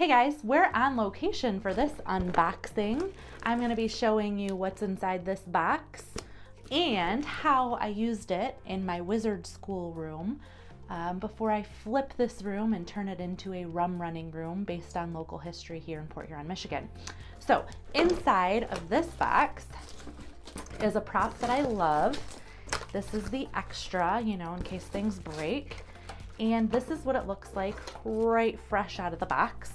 Hey guys, we're on location for this unboxing. I'm going to be showing you what's inside this box and how I used it in my wizard school room before I flip this room and turn it into a rum running room based on local history here in Port Huron, Michigan. So inside of this box is a prop that I love. This is the extra, you know, in case things break. And this is what it looks like right fresh out of the box,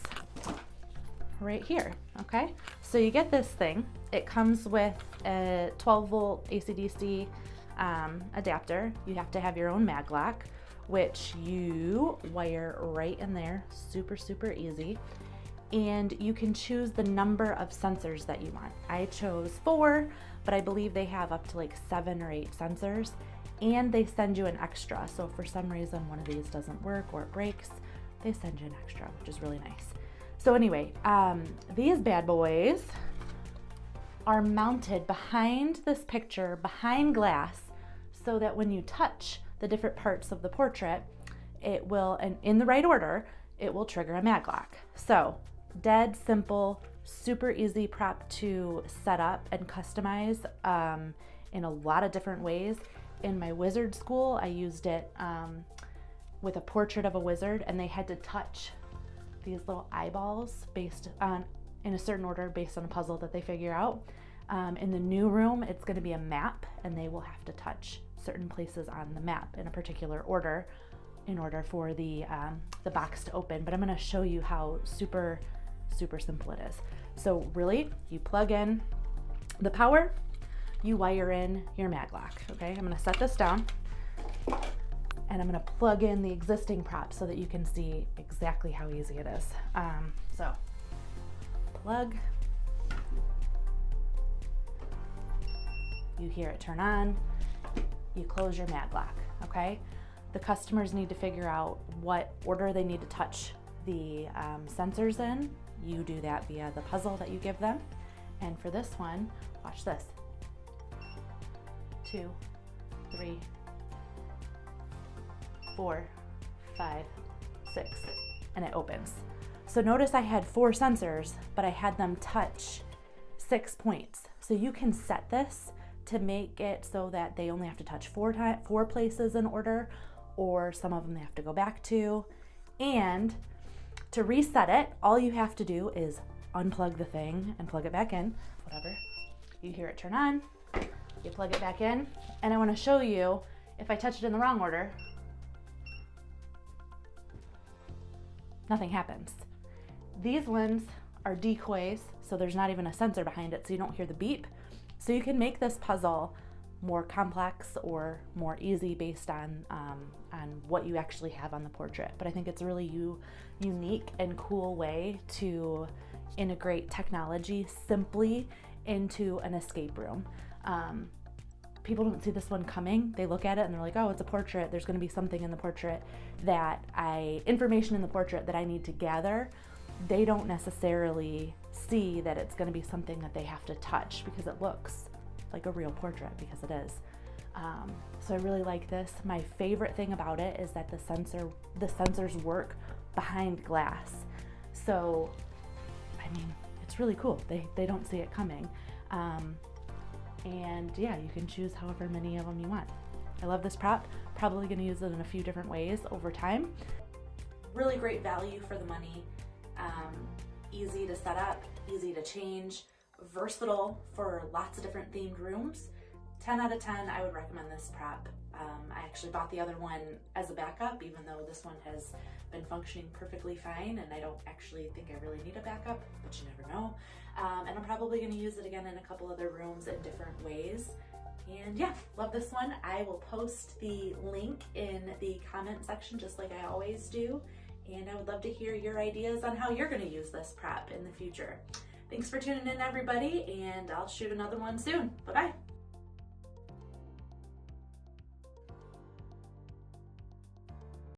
right here, okay? So you get this thing. It comes with a 12-volt AC/DC adapter. You have to have your own mag lock, which you wire right in there, super, super easy. And you can choose the number of sensors that you want. I chose 4, but I believe they have up to like 7 or 8 sensors. And they send you an extra. So if for some reason one of these doesn't work or it breaks, they send you an extra, which is really nice. So anyway, these bad boys are mounted behind this picture, behind glass, so that when you touch the different parts of the portrait, it will, and in the right order, it will trigger a mag lock. So dead simple, super easy prop to set up and customize in a lot of different ways. In my wizard school, I used it with a portrait of a wizard, and they had to touch these little eyeballs based on, in a certain order, based on a puzzle that they figure out. In the new room, it's going to be a map, and they will have to touch certain places on the map in a particular order in order for the box to open. But I'm going to show you how super, super simple it is. So really, you plug in the power, you wire in your mag lock, okay? I'm gonna set this down and I'm gonna plug in the existing prop so that you can see exactly how easy it is. So plug, you hear it turn on, you close your mag lock, okay? The customers need to figure out what order they need to touch the sensors in. You do that via the puzzle that you give them. And for this one, watch this. 2, 3, 4, 5, 6, and it opens. So notice I had 4 sensors, but I had them touch 6 points. So you can set this to make it so that they only have to touch 4 places in order, or some of them they have to go back to. And to reset it, all you have to do is unplug the thing and plug it back in, whatever. You hear it turn on. You plug it back in, and I want to show you if I touch it in the wrong order, nothing happens. These ones are decoys, so there's not even a sensor behind it, so you don't hear the beep. So you can make this puzzle more complex or more easy based on what you actually have on the portrait. But I think it's a really unique and cool way to integrate technology simply into an escape room. People don't see this one coming. They look at it and they're like, oh, it's a portrait. There's going to be something in the portrait information in the portrait that I need to gather. They don't necessarily see that it's going to be something that they have to touch because it looks like a real portrait, because it is. So I really like this. My favorite thing about it is that the sensors work behind glass. So, I mean, it's really cool. They don't see it coming. And yeah, you can choose however many of them you want. I love this prop. Probably going to use it in a few different ways over time. Really great value for the money. Easy to set up, easy to change, versatile for lots of different themed rooms. 10 out of 10, I would recommend this prop. I actually bought the other one as a backup, even though this one has been functioning perfectly fine, and I don't actually think I really need a backup, but you never know. And I'm probably going to use it again in a couple other rooms in different ways. And yeah, love this one. I will post the link in the comment section just like I always do. And I would love to hear your ideas on how you're going to use this prop in the future. Thanks for tuning in, everybody, and I'll shoot another one soon. Bye-bye.